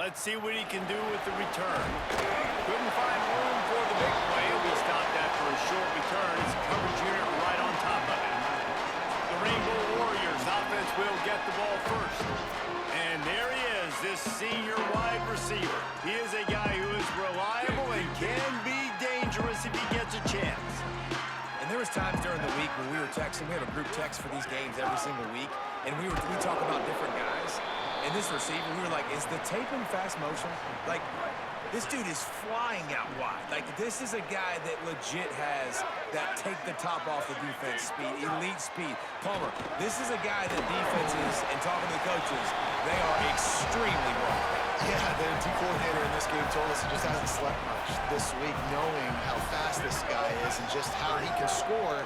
Let's see what he can do with the return. Couldn't find room for the big play. He'll be stopped after a short return. His coverage unit right on top of it. The Rainbow Warriors offense will get the ball first. And there he is, this senior wide receiver. He is a guy who is reliable and can be dangerous if he gets a chance. And there was times during the week when we were texting. We have a group text for these games every single week. And we talk about different guys. And this receiver, we were like, is the tape in fast motion? Like, this dude is flying out wide. Like, this is a guy that legit has that take the top off the defense speed, elite speed. Palmer, this is a guy that defenses, and talking to the coaches, they are extremely wrong. Yeah, the D coordinator in this game told us he just hasn't slept much this week, knowing how fast this guy is and just how he can score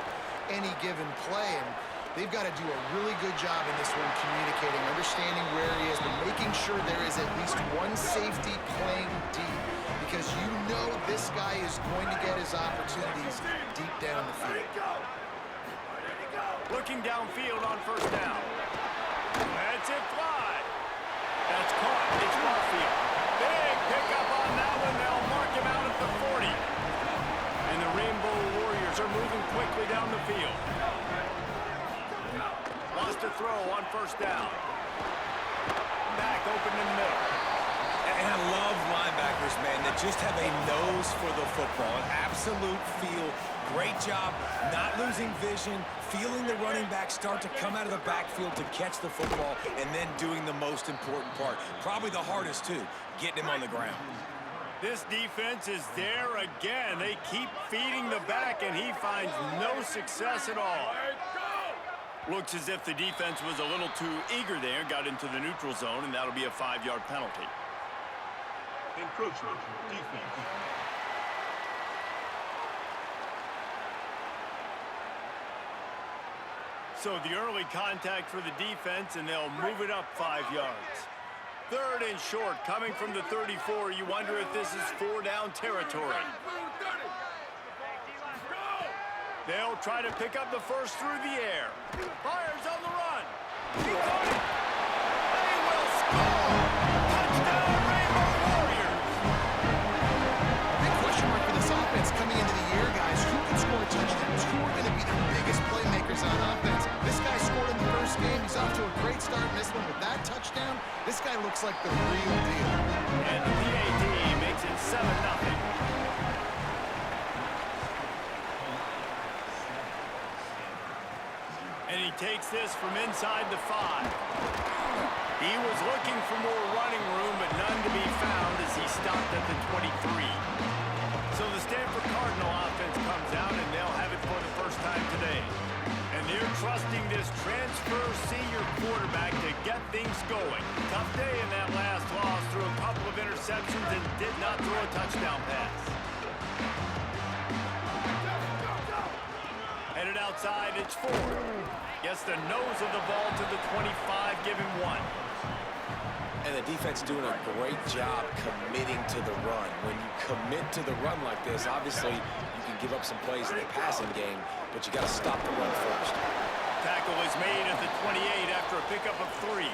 any given play. And they've got to do a really good job in this one communicating, understanding where he is, but making sure there is at least one safety playing deep, because you know this guy is going to get his opportunities deep down the field. Looking downfield on first down. That's it, fly. That's caught. It's Barfield. Big pickup on that one. They'll mark him out at the 40. And the Rainbow Warriors are moving quickly down the field. Lost a throw on first down. Back open in the middle. And I love linebackers, man, that just have a nose for the football, an absolute feel. Great job not losing vision, feeling the running back start to come out of the backfield to catch the football, and then doing the most important part. Probably the hardest, too, getting him on the ground. This defense is there again. They keep feeding the back, and he finds no success at all. Looks as if the defense was a little too eager there, got into the neutral zone, and that'll be a 5-yard penalty. Encroachment, defense. So the early contact for the defense, and they'll move it up 5 yards. Third and short, coming from the 34. You wonder if this is 4-down territory. They'll try to pick up the first through the air. Fires on the run. He caught it. They will score. Touchdown, Rainbow Warriors. Big question mark for this offense coming into the year, guys. Who can score touchdowns? Who are going to be the biggest playmakers on offense? This guy scored in the first game. He's off to a great start in this one with that touchdown. This guy looks like the real deal. And the PAT makes it 7-0. And he takes this from inside the 5. He was looking for more running room, but none to be found as he stopped at the 23. So the Stanford Cardinal offense comes out, and they'll have it for the first time today. And they're trusting this transfer senior quarterback to get things going. Tough day in that last loss, threw a couple of interceptions and did not throw a touchdown pass. Headed outside, it's 4. Gets the nose of the ball to the 25, give him 1. And the defense doing a great job committing to the run. When you commit to the run like this, obviously you can give up some plays in the passing game, but you got to stop the run first. Tackle is made at the 28 after a pickup of 3.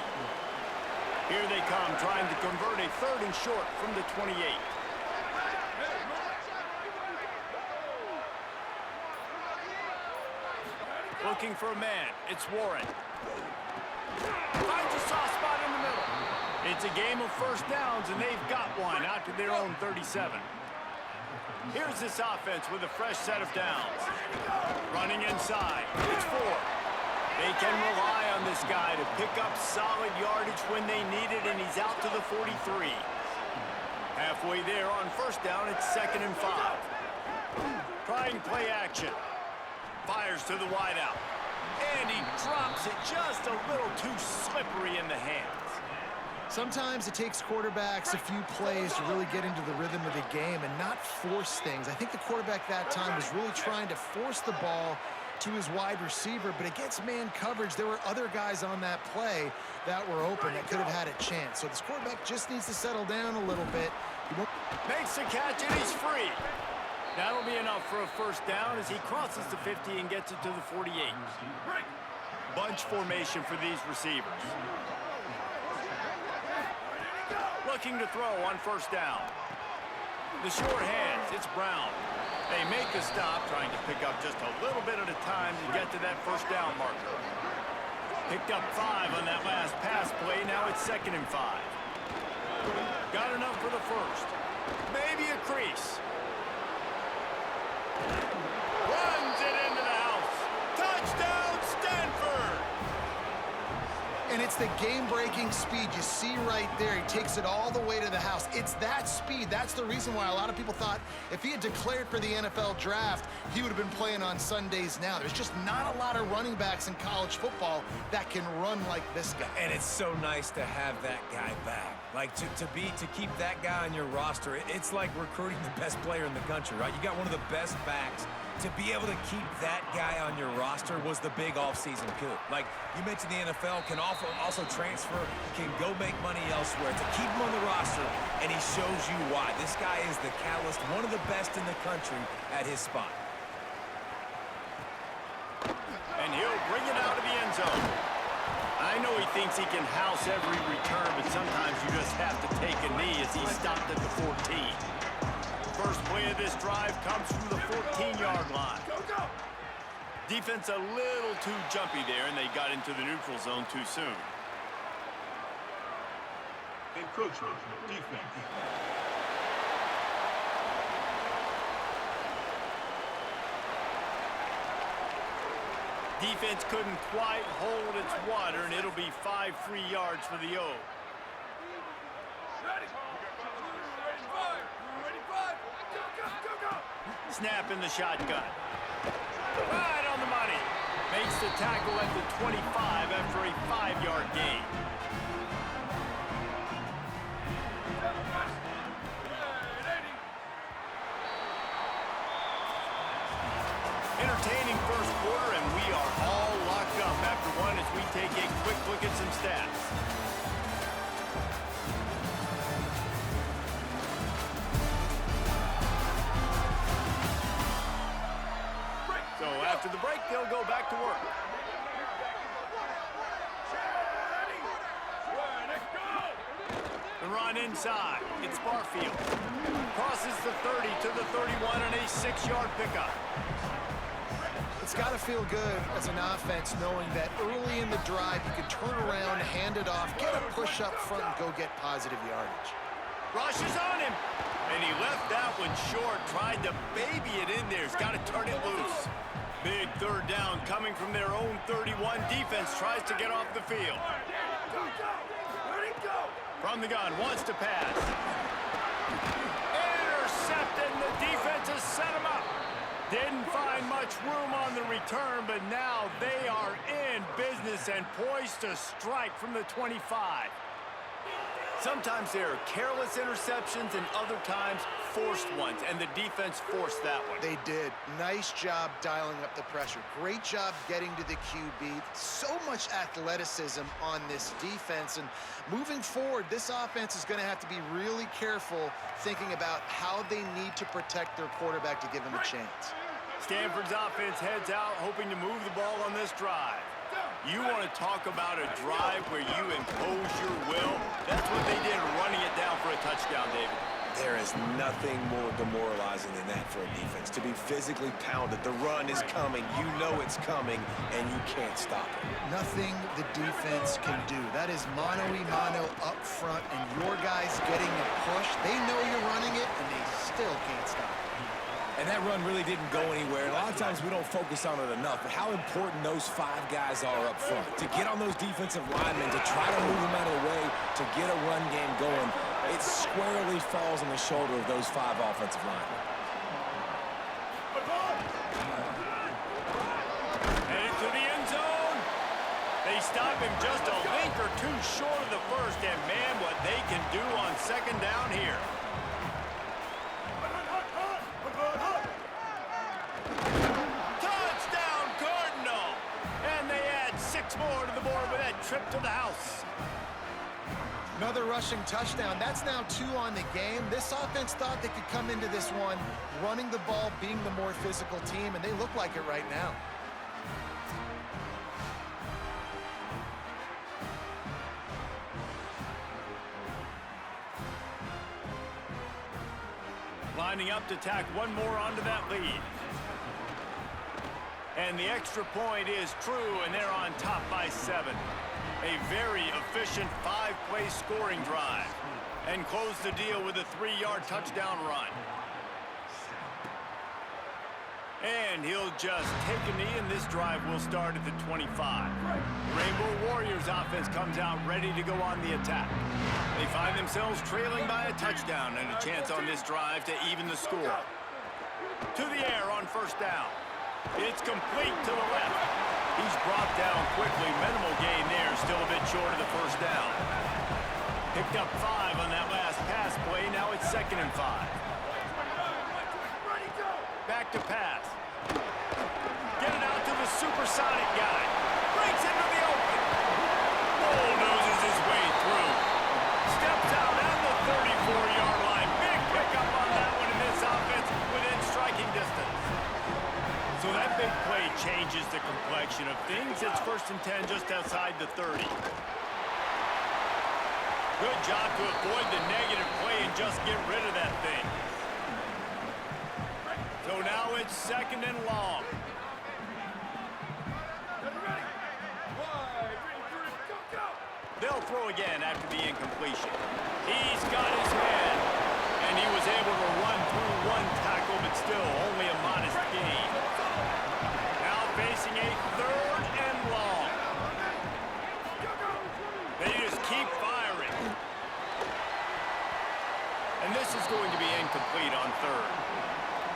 Here they come, trying to convert a third and short from the 28. Looking for a man. It's Warren. Finds a soft spot in the middle. It's a game of first downs, and they've got one out to their own 37. Here's this offense with a fresh set of downs. Running inside. It's 4. They can rely on this guy to pick up solid yardage when they need it, and he's out to the 43. Halfway there on first down, it's 2nd and 5. Trying play action. Fires to the wideout. And he drops it just a little too slippery in the hands. Sometimes it takes quarterbacks a few plays to really get into the rhythm of the game and not force things. I think the quarterback that time was really trying to force the ball to his wide receiver, but against man coverage, there were other guys on that play that were open that could have had a chance. So this quarterback just needs to settle down a little bit. Makes the catch, and he's free. That'll be enough for a first down as he crosses the 50 and gets it to the 48. Bunch formation for these receivers. Looking to throw on first down. The short hands, it's Brown. They make the stop, trying to pick up just a little bit at a time to get to that first down marker. Picked up 5 on that last pass play. Now it's 2nd and 5. Got enough for the first. Maybe a crease. Runs it into the house. Touchdown, Stanford! And it's the game-breaking speed you see right there. He takes it all the way to the house. It's that speed. That's the reason why a lot of people thought if he had declared for the NFL draft, he would have been playing on Sundays now. There's just not a lot of running backs in college football that can run like this guy. And it's so nice to have that guy back. Like, to keep that guy on your roster, it's like recruiting the best player in the country, right? You got one of the best backs. To be able to keep that guy on your roster was the big offseason coup. Like, you mentioned the NFL can also transfer, can go make money elsewhere. To keep him on the roster, and he shows you why. This guy is the catalyst, one of the best in the country at his spot. And he'll bring it out of the end zone. I know he thinks he can house every return, but sometimes you just have to take a knee as he stopped at the 14. First play of this drive comes from the 14-yard line. Defense a little too jumpy there, and they got into the neutral zone too soon. Encroachment, defense. Defense couldn't quite hold its water, and it'll be 5 free yards for the O. Snap in the shotgun. Right on the money. Makes the tackle at the 25 after a 5-yard gain. Entertaining first quarter, and we are all locked up after one as we take a quick look at some stats. So after the break, they'll go back to work. The run inside. It's Barfield. Crosses the 30 to the 31 on a 6-yard pickup. It's got to feel good as an offense knowing that early in the drive you can turn around, hand it off, get a push up front, and go get positive yardage. Rushes on him. And he left that one short, tried to baby it in there. He's got to turn it loose. Big third down coming from their own 31. Defense tries to get off the field. From the gun, wants to pass. Intercepted, and the defense has set him up. Didn't find much room on the return, but now they are in business and poised to strike from the 25. Sometimes there are careless interceptions and other times forced ones, and the defense forced that one. They did. Nice job dialing up the pressure. Great job getting to the QB. So much athleticism on this defense, and moving forward, this offense is going to have to be really careful thinking about how they need to protect their quarterback to give him a chance. Stanford's offense heads out, hoping to move the ball on this drive. You want to talk about a drive where you impose your will? That's what they did, running it down for a touchdown, David. There is nothing more demoralizing than that for a defense. To be physically pounded, the run is coming, you know it's coming, and you can't stop it. Nothing the defense can do. That is mano-a-mano up front, and your guys getting a push. They know you're running it, and they still can't stop it. And that run really didn't go anywhere. A lot of times we don't focus on it enough, but how important those 5 guys are up front. To get on those defensive linemen, to try to move them out of the way, to get a run game going, it squarely falls on the shoulder of those 5 offensive linemen. Headed to the end zone. They stop him just a link or two short of the first, and man, what they can do on second down here. Touchdown, Cardinal! And they add 6 more to the board with that trip to the house. Another rushing touchdown. That's now 2 on the game. This offense thought they could come into this one running the ball, being the more physical team, and they look like it right now. Lining up to tack one more onto that lead. And the extra point is true, and they're on top by 7. A very efficient 5-play scoring drive. And close the deal with a 3-yard touchdown run. And he'll just take a knee, and this drive will start at the 25. The Rainbow Warriors offense comes out ready to go on the attack. They find themselves trailing by a touchdown and a chance on this drive to even the score. To the air on first down. It's complete to the left. He's brought down quickly. Minimal gain there, still a bit short of the first down. Picked up 5 on that last pass play. Now it's 2nd and 5. Back to pass. Get it out to the supersonic guy. Breaks into the open. Bulldozes his way through. Steps out at the 34-yard line. Big pickup on that one in this offense within striking distance. So that big play changes the complexion of things. It's 1st and 10 just outside the 30. Good job to avoid the negative play and just get rid of that thing. So now it's 2nd and long. They'll throw again after the incompletion. He's got his man. And he was able to run through one tackle, but still only a modest gain. Now facing a 3rd and long. They just keep firing. And this is going to be incomplete on 3rd.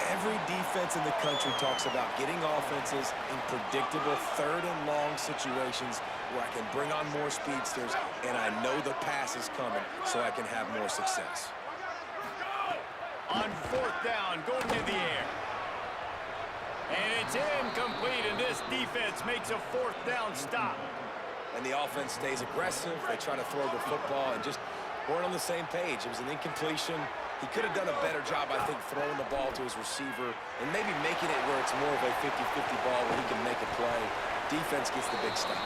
Every defense in the country talks about getting offenses in predictable 3rd and long situations where I can bring on more speedsters and I know the pass is coming so I can have more success. On 4th down, going to the air. And it's incomplete, and this defense makes a 4th down stop. And the offense stays aggressive. They try to throw the football and just weren't on the same page. It was an incompletion. He could have done a better job, I think, throwing the ball to his receiver and maybe making it where it's more of a 50-50 ball where he can make a play. Defense gets the big stop.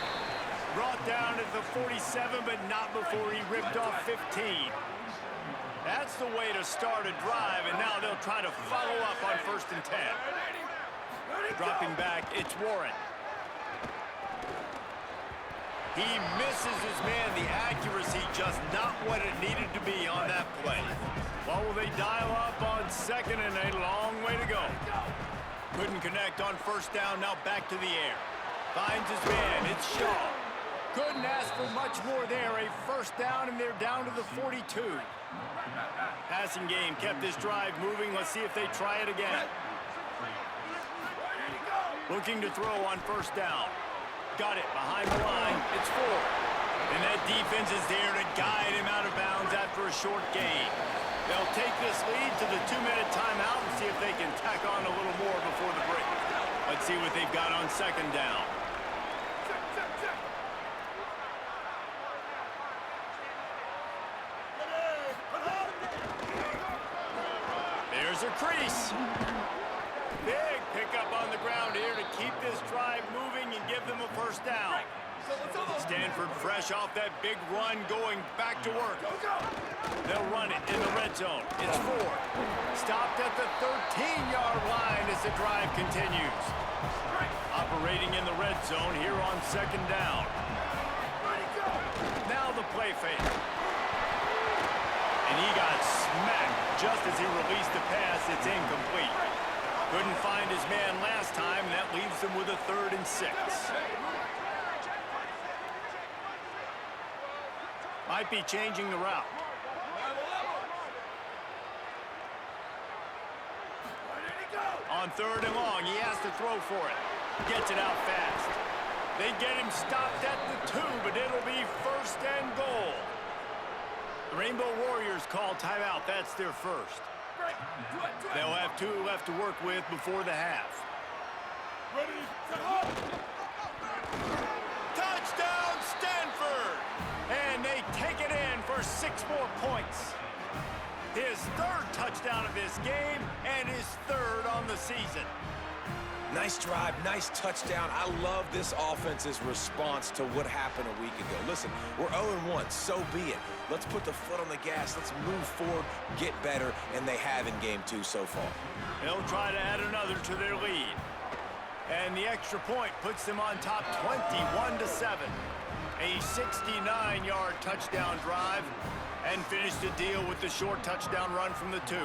Brought down at the 47, but not before he ripped off 15. That's the way to start a drive, and now they'll try to follow up on 1st and 10. Dropping back, it's Warren. He misses his man. The accuracy just not what it needed to be on that play. Well, will they dial up on 2nd and a long way to go? Couldn't connect on 1st down, now back to the air. Finds his man, it's Shaw. Couldn't ask for much more there. A 1st down, and they're down to the 42. Passing game kept this drive moving. Let's see if they try it again. Looking to throw on 1st down. Got it behind the line. It's 4. And that defense is there to guide him out of bounds after a short gain. They'll take this lead to the 2-minute timeout and see if they can tack on a little more before the break. Let's see what they've got on 2nd down. There's a crease. Big pickup on the ground here to keep this drive moving and give them a 1st down. Stanford fresh off that big run, going back to work. They'll run it in the red zone. It's 4. Stopped at the 13-yard line as the drive continues. Operating in the red zone here on 2nd down. Now the play fake. And he got smacked just as he released the pass. It's incomplete. Couldn't find his man last time, and that leaves them with a 3rd and 6. Might be changing the route. On 3rd and long, he has to throw for it. Gets it out fast. They get him stopped at the 2, but it'll be 1st and goal. The Rainbow Warriors call timeout. That's their 1st. They'll have 2 left to work with before the half. Touchdown, Stanford! And they take it in for 6 more points. His 3rd touchdown of this game and his 3rd on the season. Nice drive, nice touchdown. I love this offense's response to what happened a week ago. Listen, we're 0-1, so be it. Let's put the foot on the gas. Let's move forward, get better, and they have in game 2 so far. They'll try to add another to their lead. And the extra point puts them on top 21-7. A 69-yard touchdown drive, and finish the deal with the short touchdown run from the 2.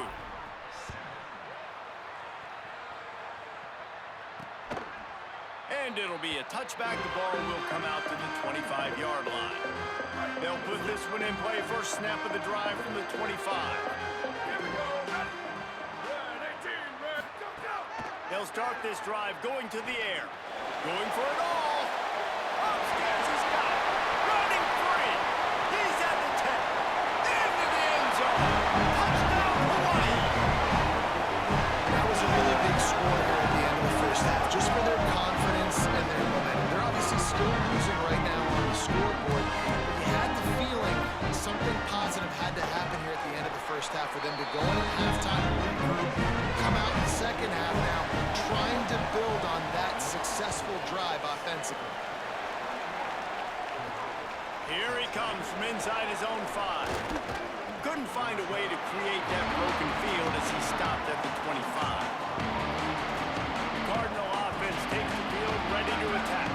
And it'll be a touchback. The ball will come out to the 25-yard line. They'll put this one in play. First snap of the drive from the 25. They'll start this drive going to the air. Going for it all. Upstairs he's got it. Running free. He's at the 10. Into the end zone. Touchdown Hawai'i. That was a really big score here at the end of the first half, just for their confidence and their momentum. They're obviously still losing right now on the scoreboard, but you had the feeling something positive had to happen here at the end of the first half for them to go in at halftime, regroup, come out in the second half now, trying to build on that successful drive offensively. Here he comes from inside his own 5. Couldn't find a way to create that broken field as he stopped at the 25. Cardinal offense takes the field, ready to attack.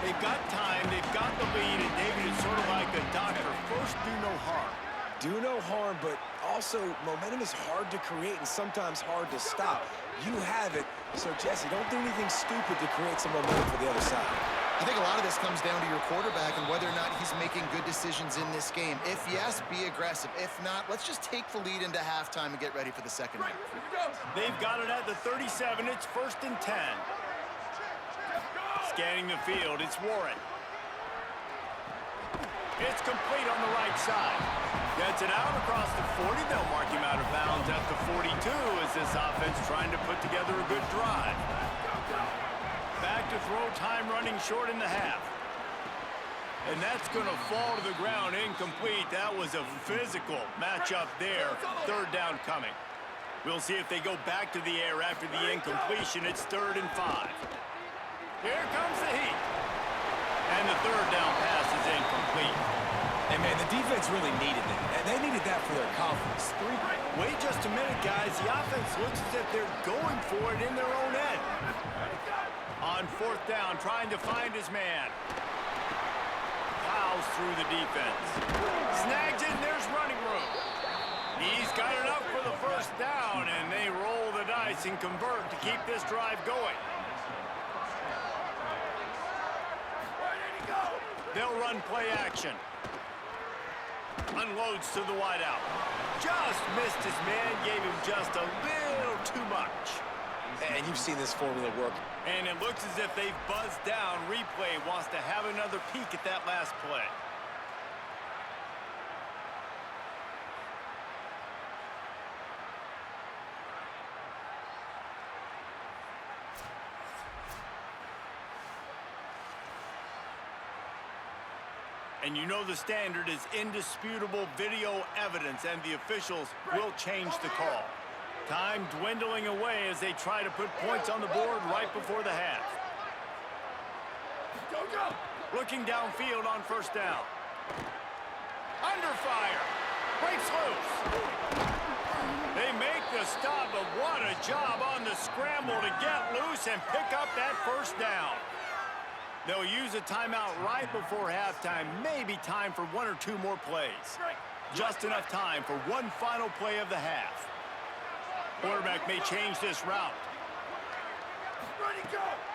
They've got time, they've got the lead, and David is sort of like a doctor. First, do no harm. Do no harm, but also momentum is hard to create and sometimes hard to stop. You have it, so Jesse, don't do anything stupid to create some momentum for the other side. I think a lot of this comes down to your quarterback and whether or not he's making good decisions in this game. If yes, be aggressive. If not, let's just take the lead into halftime and get ready for the second half. They've got it at the 37. It's 1st and 10. Scanning the field, it's Warren. It's complete on the right side. Gets it out across the 40. They'll mark him out of bounds at the 42 as this offense trying to put together a good drive. Back to throw, time running short in the half. And that's going to fall to the ground incomplete. That was a physical matchup there. 3rd down coming. We'll see if they go back to the air after the incompletion. It's 3rd and 5. Here comes the heat. And the 3rd down pass is incomplete. And man, the defense really needed that. And they needed that for their confidence. Wait just a minute, guys. The offense looks as if they're going for it in their own end. On 4th down, trying to find his man. Plows through the defense. Snags it, and there's running room. He's got enough for the 1st down, and they roll the dice and convert to keep this drive going. They'll run play action. Unloads to the wideout. Just missed his man, gave him just a little too much. And you've seen this formula work. And it looks as if they've buzzed down. Replay wants to have another peek at that last play. And you know the standard is indisputable video evidence, and the officials will change the call. Time dwindling away as they try to put points on the board right before the half. Looking downfield on 1st down. Under fire. Breaks loose. They make the stop, but what a job on the scramble to get loose and pick up that 1st down. They'll use a timeout right before halftime. Maybe time for 1 or 2 more plays. Just enough time for one final play of the half. Quarterback may change this route.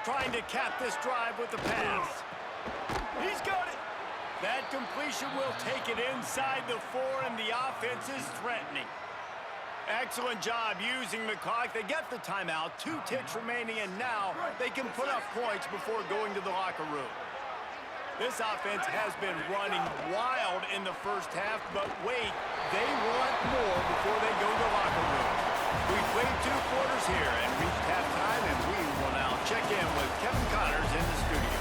Trying to cap this drive with the pass. He's got it. That completion will take it inside the 4, and the offense is threatening. Excellent job using the clock. They get the timeout. 2 ticks remaining, and now they can put up points before going to the locker room. This offense has been running wild in the 1st half, but wait, they want more before they go to the locker room. We've played 2 quarters here and reached halftime, and we will now check in with Kevin Connors in the studio.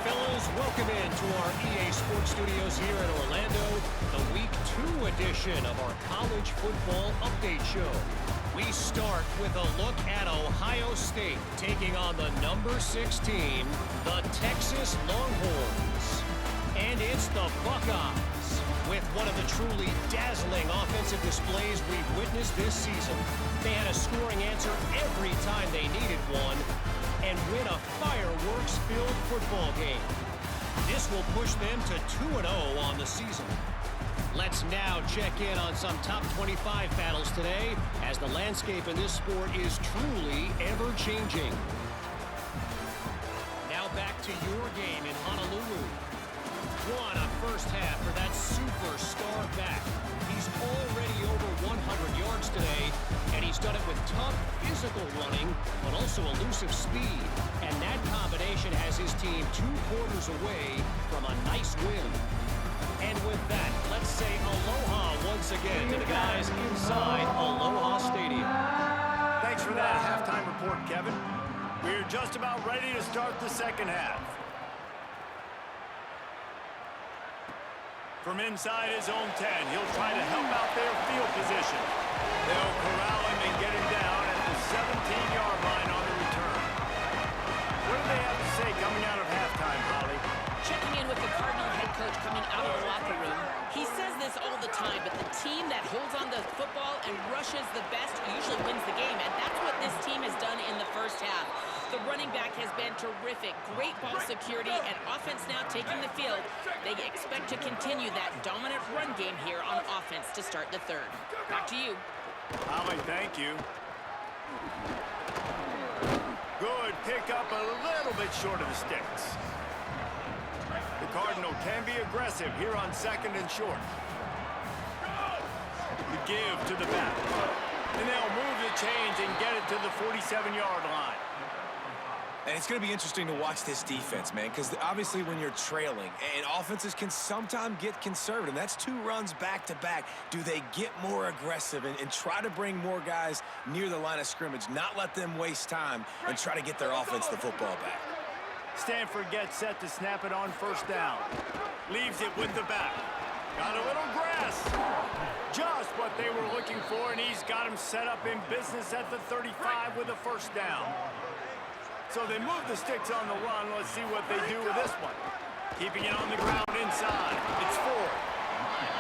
Fellas, welcome Welcome into our EA Sports Studios here in Orlando, the Week 2 edition of our College Football Update Show. We start with a look at Ohio State taking on the number 6 team, the Texas Longhorns. And it's the Buckeyes with one of the truly dazzling offensive displays we've witnessed this season. They had a scoring answer every time they needed one and win a fireworks-filled football game. This will push them to 2-0 on the season. Let's now check in on some top 25 battles today, as the landscape in this sport is truly ever-changing. Now back to your game in Honolulu. What a first half for that superstar back. He's already over 100 yards today, and he's done it with tough physical running, but also elusive speed. And that combination has his team 2 quarters away from a nice win. And with that, let's say aloha once again to the guys inside Aloha Stadium. Thanks for that halftime report, Kevin. We're just about ready to start the second half. From inside his own 10, he'll try to help out their field position. They'll corral him and get him down at the 17-yard line on the return. What do they have to say coming out of halftime, Holly? Checking in with the Cardinal head coach coming out of the locker room. He says this all the time, but the team that holds on to the football and rushes the best usually wins the game, and that's what this team has done in the first half. The running back has been terrific. Great ball security and offense now taking the field. They expect to continue that dominant run game here on offense to start the third. Back to you. Holly, thank you. Good pick up a little bit short of the sticks. The Cardinal can be aggressive here on second and short. The give to the back. And they'll move the chains and get it to the 47-yard line. And it's going to be interesting to watch this defense, man, because obviously when you're trailing, and offenses can sometimes get conservative. That's 2 runs back-to-back. Do they get more aggressive and try to bring more guys near the line of scrimmage, not let them waste time, and try to get their offense the football back? Stanford gets set to snap it on first down. Leaves it with the back. Got a little grass. Just what they were looking for, and he's got him set up in business at the 35 with a first down. So they move the sticks on the run. Let's see what they do with this one. Keeping it on the ground inside. It's 4.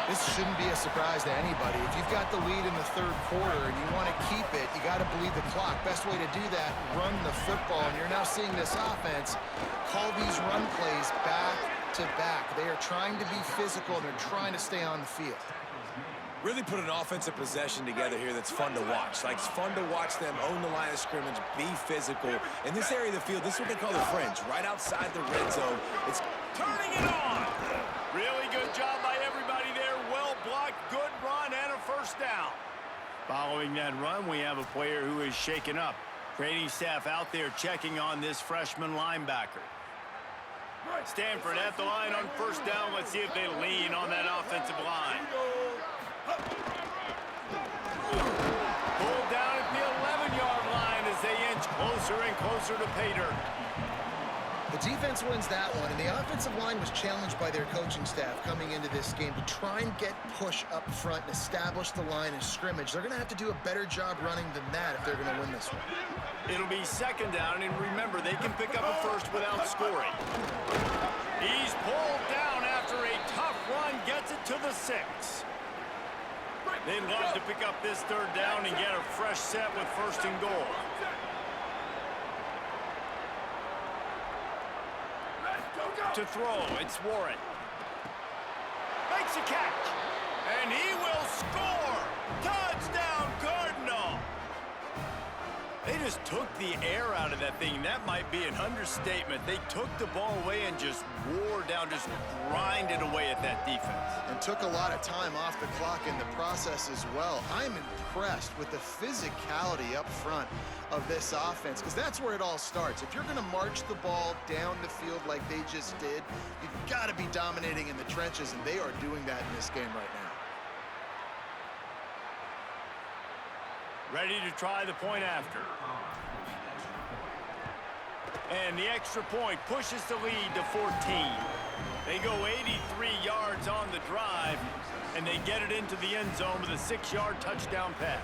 This shouldn't be a surprise to anybody. If you've got the lead in the third quarter and you want to keep it, you got to bleed the clock. Best way to do that, run the football. And you're now seeing this offense call these run plays back to back. They are trying to be physical, and they're trying to stay on the field. Really put an offensive possession together here that's fun to watch. Like, it's fun to watch them own the line of scrimmage, be physical. In this area of the field, this is what they call the fringe, right outside the red zone. It's turning it on. Really good job by everybody there. Well blocked, good run, and a first down. Following that run, we have a player who is shaken up. Training staff out there checking on this freshman linebacker. Stanford at the line on first down. Let's see if they lean on that offensive line. Pulled down at the 11-yard line as they inch closer and closer to pay dirt. The defense wins that one, and the offensive line was challenged by their coaching staff coming into this game to try and get push up front and establish the line of scrimmage. They're going to have to do a better job running than that if they're going to win this one. It'll be second down, and remember, they can pick up a first without scoring. He's pulled down after a tough run, gets it to the 6. They'd love to pick up this third down and get a fresh set with first and goal. To throw, it's Warren. Makes a catch, and he will score! Touchdown, Cardinal! They just took the air out of that thing. That might be an understatement. They took the ball away and just wore down, just grinded away at that defense. And took a lot of time off the clock in the process as well. I'm impressed with the physicality up front of this offense, because that's where it all starts. If you're going to march the ball down the field like they just did, you've got to be dominating in the trenches, and they are doing that in this game right now. Ready to try the point after. And the extra point pushes the lead to 14. They go 83 yards on the drive, and they get it into the end zone with a 6-yard touchdown pass.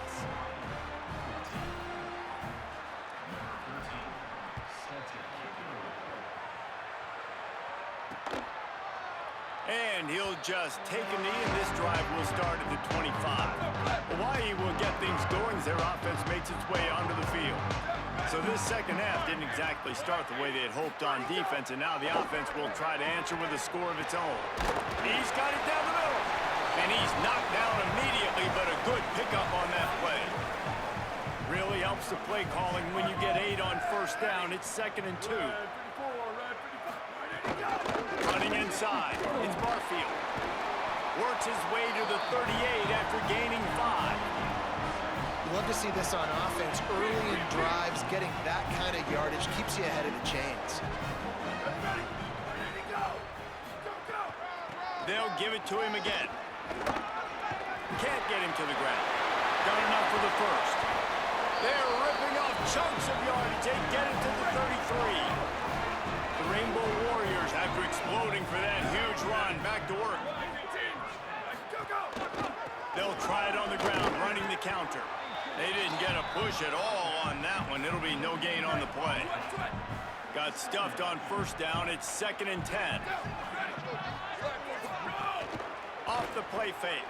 And he'll just take a knee, and this drive will start at the 25. Hawaii will get things going as their offense makes its way onto the field. So this second half didn't exactly start the way they had hoped on defense, and now the offense will try to answer with a score of its own. He's got it down the middle, and he's knocked down immediately, but a good pickup on that play. Really helps the play calling when you get 8 on first down. It's 2nd and 2. Running inside, it's Barfield. Works his way to the 38 after gaining 5. You love to see this on offense. Early in drives, getting that kind of yardage keeps you ahead of the chains. They'll give it to him again. Can't get him to the ground. Got enough for the first. They're ripping off chunks of yardage. They get it to the 33. The Rainbow Warriors, after exploding for that huge run, back to work. They'll try it on the ground, running the counter. They didn't get a push at all on that one. It'll be no gain on the play. Got stuffed on first down. It's 2nd and 10. Off the play fake.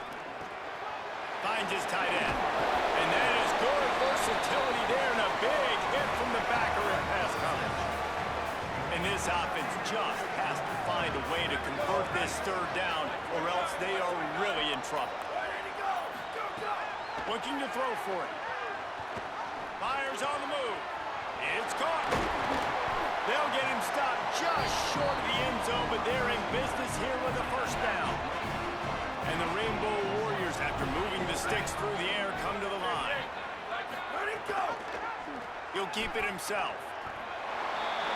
Finds his tight end. And that is good versatility there, and a big hit from the backer in pass coverage. And this offense just has to find a way to convert this 3rd down, or else they are really in trouble. Looking to throw for it. Fires on the move. It's caught. They'll get him stopped just short of the end zone, but they're in business here with a first down. And the Rainbow Warriors, after moving the sticks through the air, come to the line. He'll keep it himself.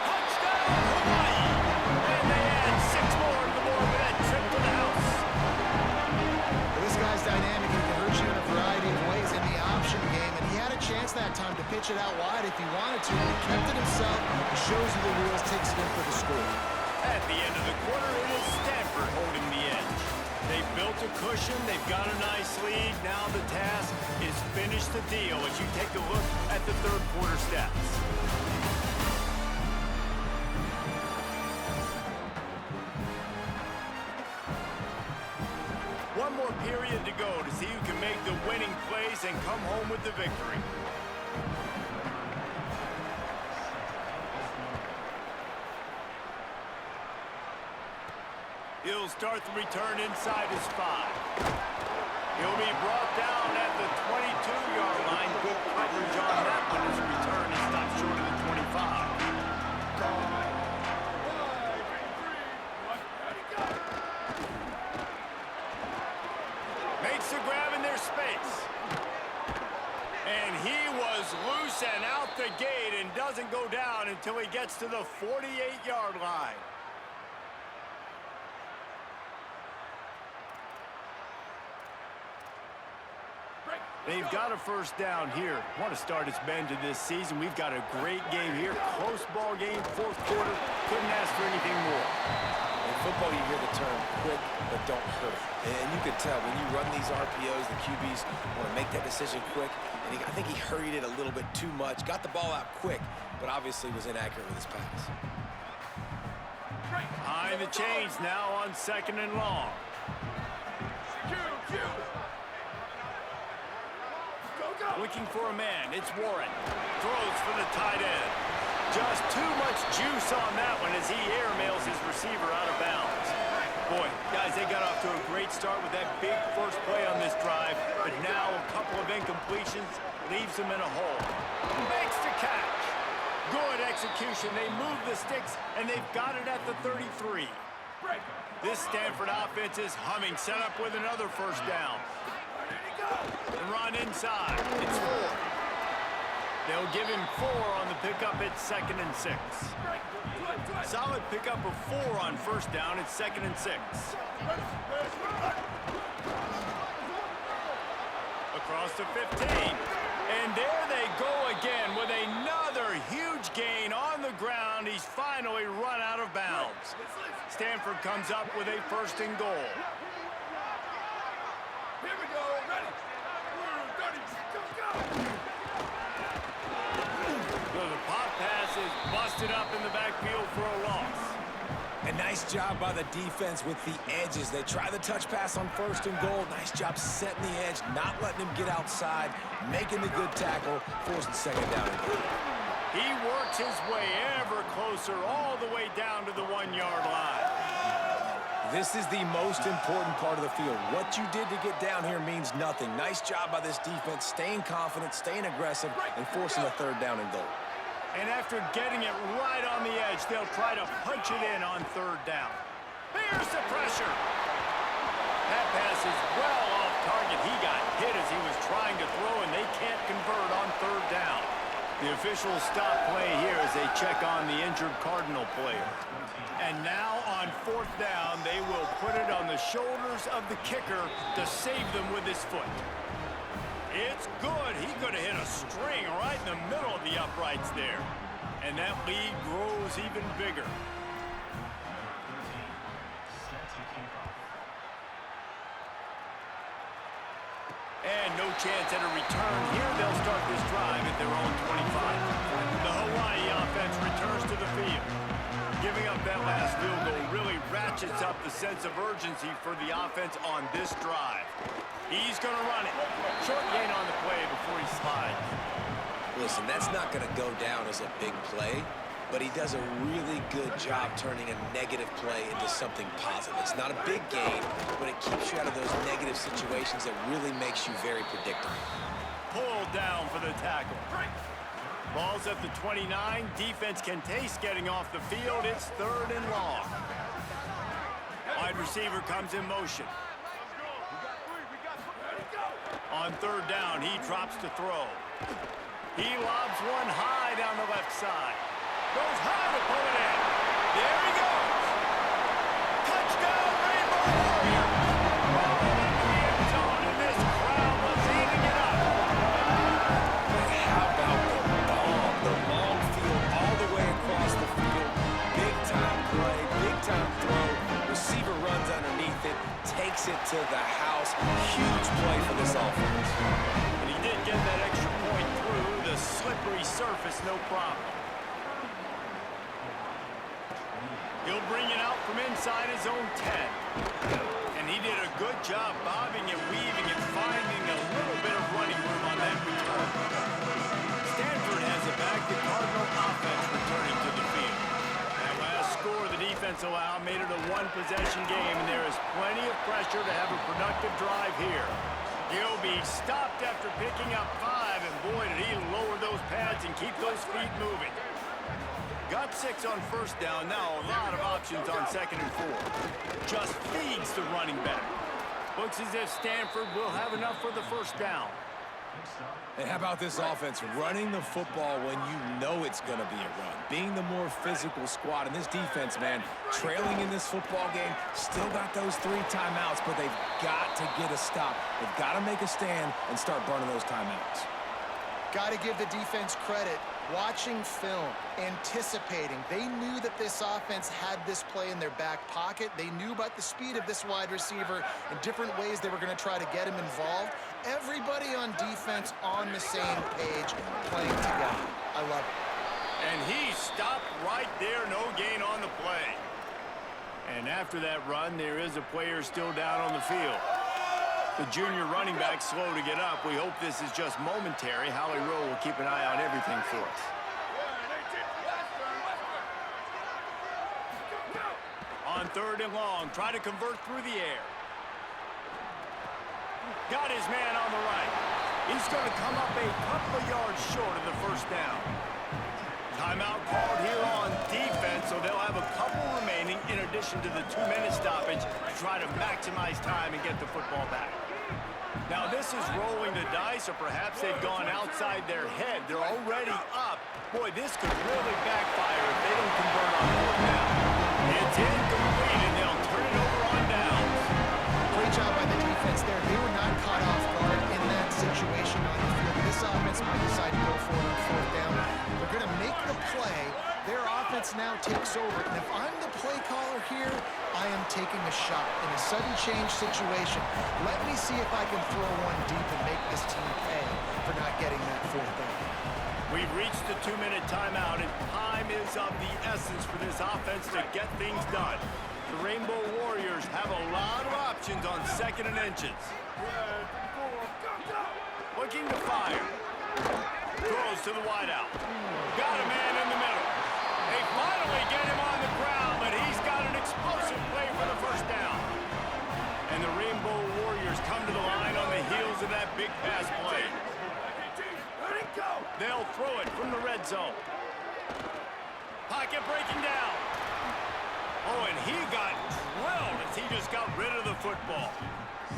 Touchdown, Hawaii! And they add 6 more to the board with that trip to the house. This guy's dynamic. He can hurt you in a variety of ways in the option game, and he had a chance that time to pitch it out wide if he wanted to. He kept it himself. He shows you the wheels, takes it in for the score. At the end of the quarter, it is Stanford holding the edge. They've built a cushion. They've got a nice lead. Now the task is finish the deal as you take a look at the 3rd quarter stats. One more period to go to see who can make the winning plays and come home with the victory. He'll start the return inside his 5. He'll be brought down at the 22-yard line. Good coverage on that one as the return is stopped short of the 25. Makes the grab in their space. And he was loose and out the gate and doesn't go down until he gets to the 48-yard line. They've got a first down here. What a start it's been to this season. We've got a great game here. Close ball game, 4th quarter. Couldn't ask for anything more. In football, you hear the term quick, but don't hurt. And you can tell when you run these RPOs, the QBs want to make that decision quick. And I think he hurried it a little bit too much. Got the ball out quick, but obviously was inaccurate with his pass. Behind the chains now on 2nd and long. Looking for a man. It's Warren. Throws for the tight end. Just too much juice on that one as he airmails his receiver out of bounds. Boy, guys, they got off to a great start with that big first play on this drive, but now a couple of incompletions leaves them in a hole. Makes the catch. Good execution. They move the sticks, and they've got it at the 33. This Stanford offense is humming. Set up with another first down. And run inside. It's 4. They'll give him 4 on the pickup. It's 2nd and 6. Solid pickup of 4 on first down. It's 2nd and 6. Across the 15. And there they go again with another Another huge gain on the ground. He's finally run out of bounds. Stanford comes up with a 1st and goal. Here we go. Ready. 30. Go. So the pop pass is busted up in the backfield for a loss. A nice job by the defense with the edges. They try the touch pass on 1st and goal. Nice job setting the edge, not letting him get outside, making the good tackle, forcing 2nd down and goal. He works his way ever closer all the way down to the 1-yard line. This is the most important part of the field. What you did to get down here means nothing. Nice job by this defense, staying confident, staying aggressive, and forcing a 3rd down and goal. And after getting it right on the edge, they'll try to punch it in on 3rd down. Here's the pressure. That pass is well off target. He got hit as he was trying to throw, and they can't convert on 3rd down. The officials stop play here as they check on the injured Cardinal player. And now on 4th down, they will put it on the shoulders of the kicker to save them with his foot. It's good. He could have hit a string right in the middle of the uprights there. And that lead grows even bigger. And no chance at a return here. They'll start this drive at their own 25. The Hawai'i offense returns to the field. Giving up that last field goal really ratchets up the sense of urgency for the offense on this drive. He's going to run it. Short gain on the play before he slides. Listen, that's not going to go down as a big play, but he does a really good job turning a negative play into something positive. It's not a big gain, but it keeps you out of those negative situations that really makes you very predictable. Pulled down for the tackle. Ball's at the 29. Defense can taste getting off the field. It's 3rd and long. Wide receiver comes in motion. On 3rd down, he drops to throw. He lobs one high down the left side. Goes high to pull it in. There he goes. Touchdown, Rainbow Warriors. Rolling into the end zone, and this crowd was eating it up. How about the ball? The long field all the way across the field. Big-time play, big-time throw. Receiver runs underneath it, takes it to the house. Huge play for this offense. And he did get that extra point through the slippery surface, no problem. He'll bring it out from inside his own 10. And he did a good job bobbing and weaving and finding a little bit of running room on that return. Stanford has it back. The Cardinal offense returning to the field. That last score the defense allowed made it a 1-possession game, and there is plenty of pressure to have a productive drive here. He'll be stopped after picking up 5, and boy, did he lower those pads and keep those feet moving. Got 6 on 1st down. Now a lot of options on 2nd and 4. Just feeds the running back. Looks as if Stanford will have enough for the 1st down. And how about this offense running the football when you know it's going to be a run? Being the more physical squad. And this defense, man, trailing in this football game, still got those 3 timeouts, but they've got to get a stop. They've got to make a stand and start burning those timeouts. Got to give the defense credit. Watching film, anticipating. They knew that this offense had this play in their back pocket. They knew about the speed of this wide receiver and different ways they were going to try to get him involved. Everybody on defense on the same page, playing together. I love it. And he stopped right there. No gain on the play. And after that run, there is a player still down on the field. The junior running back slow to get up. We hope this is just momentary. Howie Rowe will keep an eye on everything for us. On 3rd and long, try to convert through the air. Got his man on the right. He's going to come up a couple of yards short of the 1st down. Timeout called here on defense, so they'll have a couple remaining in addition to the 2-minute stoppage to try to maximize time and get the football back. Now this is rolling the dice, or perhaps they've gone outside their head. They're already up. Boy, this could really backfire if they don't convert on 4th down. It's incomplete, and they'll turn it over on downs. Great job by the defense there. They were not caught off guard in that situation on the field. This offense might decide to go for it on 4th down. They're going to taking a shot in a sudden change situation. Let me see if I can throw one deep and make this team pay for not getting that fourth down. We've reached the 2-minute timeout, and time is of the essence for this offense to get things done. The Rainbow Warriors have a lot of options on 2nd and inches. Looking to fire. Throws to the wideout. Got a man in the middle. They finally get him on the ground, but he's got an explosive play for the first down. And the Rainbow Warriors come to the line on the heels of that big pass play. They'll throw it from the red zone. Pocket breaking down. Oh, and he got drilled as he just got rid of the football.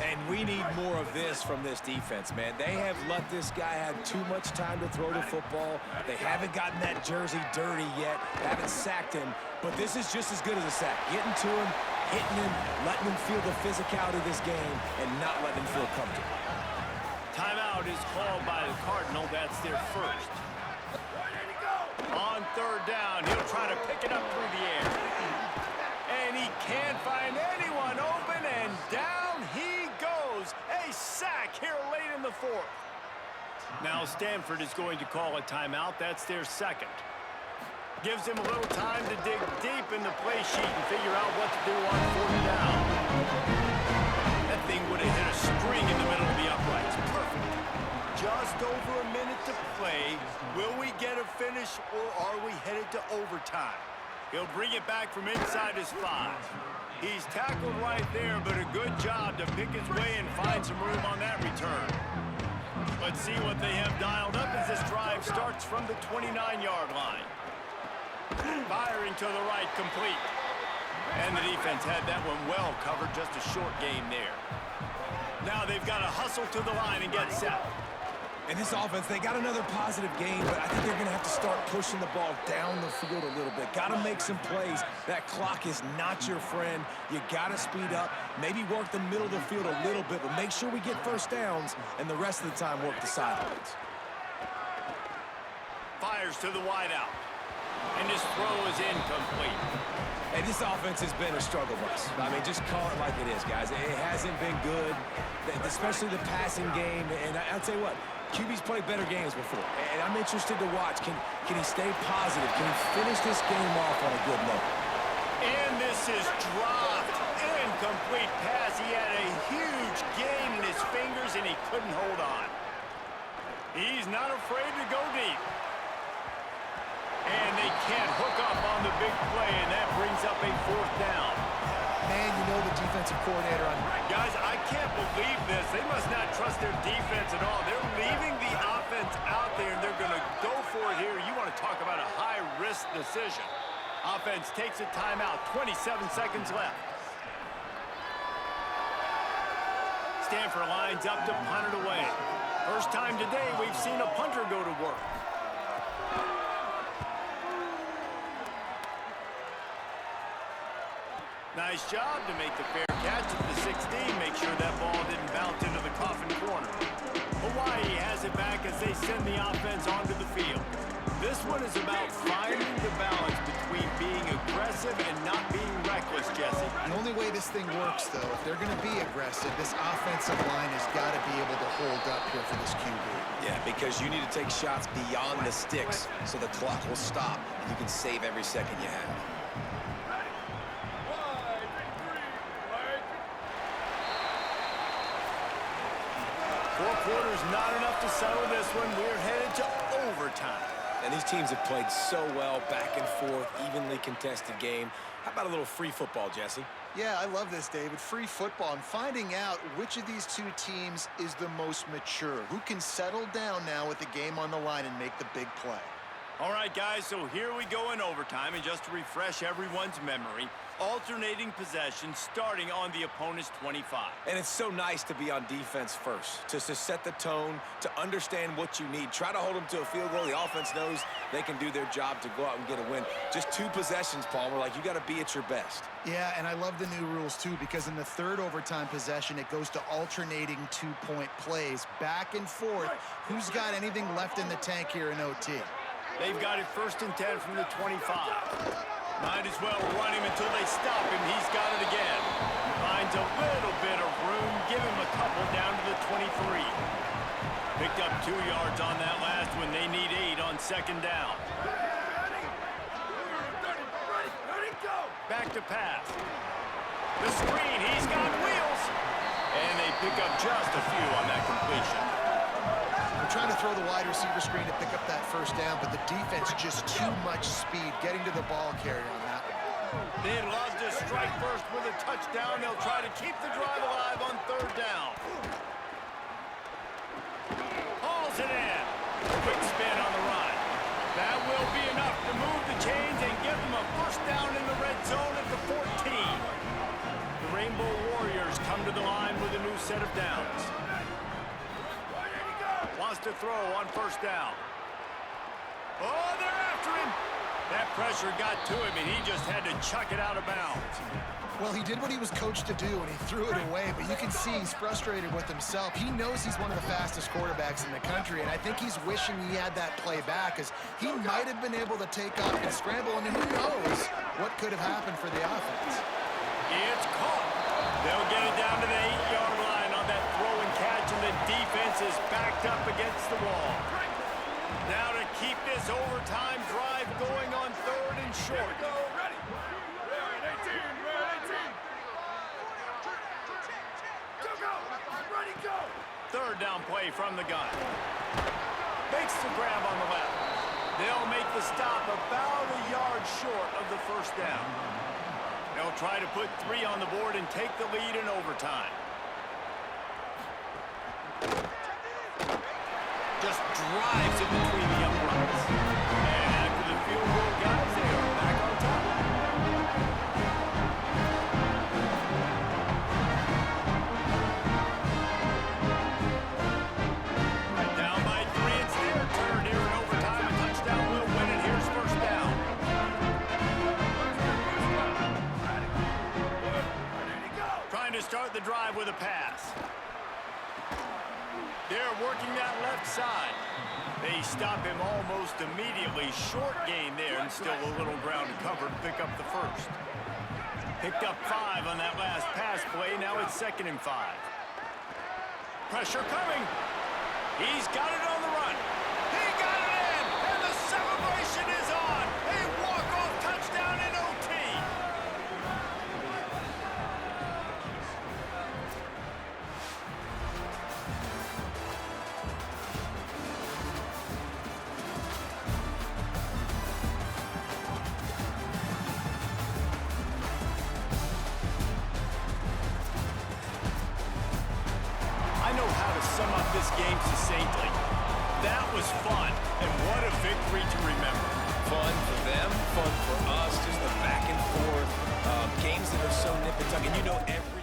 And we need more of this from this defense, man. They have let this guy have too much time to throw the football. They haven't gotten that jersey dirty yet, haven't sacked him, but this is just as good as a sack. Getting to him, hitting him, letting him feel the physicality of this game, and not letting him feel comfortable. Timeout is called by the Cardinal. That's their first. On 3rd down, he'll try to pick it up through the air. And he can't find anyone open, and down he goes. A sack here late in the 4th. Now Stanford is going to call a timeout. That's their second. Gives him a little time to dig deep in the play sheet and figure out what to do on 4th down. That thing would have hit a string in the middle of the uprights. Perfect. Just over a minute to play. Will we get a finish, or are we headed to overtime? He'll bring it back from inside his 5. He's tackled right there, but a good job to pick his way and find some room on that return. Let's see what they have dialed up as this drive starts from the 29-yard line. Firing to the right, complete. And the defense had that one well covered, just a short game there. Now they've got to hustle to the line and get set. And this offense, they got another positive game, but I think they're going to have to start pushing the ball down the field a little bit. Got to make some plays. That clock is not your friend. You got to speed up, maybe work the middle of the field a little bit, but make sure we get first downs, and the rest of the time work the sidelines. Fires to the wideout. And this throw is incomplete. Hey, this offense has been a struggle bus. I mean, just call it like it is, guys. It hasn't been good, especially the passing game. And I'll tell you what, QB's played better games before. And I'm interested to watch. Can he stay positive? Can he finish this game off on a good note? And this is dropped. Incomplete pass. He had a huge gain in his fingers, and he couldn't hold on. He's not afraid to go deep. And they can't hook up on the big play, and that brings up a 4th down. Man, you know the defensive coordinator on... Guys, I can't believe this. They must not trust their defense at all. They're leaving the offense out there, and they're going to go for it here. You want to talk about a high-risk decision. Offense takes a timeout. 27 seconds left. Stanford lines up to punt it away. First time today we've seen a punter go to work. Nice job to make the fair catch at the 16. Make sure that ball didn't bounce into the coffin corner. Hawaii has it back as they send the offense onto the field. This one is about finding the balance between being aggressive and not being reckless, Jesse. The only way this thing works, though, if they're going to be aggressive, this offensive line has got to be able to hold up here for this QB. Yeah, because you need to take shots beyond the sticks so the clock will stop and you can save every second you have. 4 quarters not enough to settle this one. We're headed to overtime. And these teams have played so well, back and forth, evenly contested game. How about a little free football, Jesse? Yeah, I love this, David. Free football and finding out which of these two teams is the most mature. Who can settle down now with the game on the line and make the big play. All right, guys, so here we go in overtime. And just to refresh everyone's memory, alternating possession starting on the opponent's 25. And it's so nice to be on defense first, to set the tone, to understand what you need. Try to hold them to a field goal. The offense knows they can do their job to go out and get a win. Just 2 possessions, Palmer. Like, you got to be at your best. Yeah, and I love the new rules, too, because in the 3rd overtime possession, it goes to alternating 2-point plays, back and forth. Who's got anything left in the tank here in OT? They've got it 1st and 10 from the 25. Might as well run him until they stop him. He's got it again. finds a little bit of room. Give him a couple down to the 23. Picked up 2 yards on that last one. They need 8 on second down. Ready, go! Back to pass. The screen, he's got wheels. And they pick up just a few on that completion. They're trying to throw the wide receiver screen to pick up that first down, but the defense just too much speed getting to the ball carrier on that one. They'd love to strike first with a touchdown. They'll try to keep the drive alive on third down. Hauls it in. Quick spin on the run. That will be enough to move the chains and give them a first down in the red zone at the 14. The Rainbow Warriors come to the line with a new set of downs. Wants to throw on first down. Oh, they're after him. That pressure got to him, and he just had to chuck it out of bounds. Well, he did what he was coached to do, and he threw it away, but you can see he's frustrated with himself. He knows he's one of the fastest quarterbacks in the country, and I think he's wishing he had that play back, because he might have been able to take off and scramble, and who knows what could have happened for the offense. It's caught. They'll get it down to the 8-yard line on that throw and catch, and the defense is backed up against the wall. Now to keep this overtime drive going on third and short. Go, ready! We're 18, we're 18! Go! Ready, go! Third down play from the gun. Makes the grab on the left. They'll make the stop about a yard short of the first down. They'll try to put 3 on the board and take the lead in overtime. Just drives it between the uprights. And after the field goal, guys, they are back on top. Right down by 3, it's their turn here in overtime. A touchdown will win it. Here's first down. Trying to start the drive with a pass. They're working that left side. They stop him almost immediately. Short gain there and still a little ground to cover to pick up the first. Picked up 5 on that last pass play. Now it's 2nd and 5. Pressure coming. He's got it on the run. He got it in, and the celebration is on. A walk-off touchdown in OT. I know how to sum up this game succinctly. That was fun, and what a victory to remember. Fun for them, fun for us, just the back and forth, games that are so nip and tuck, and you know every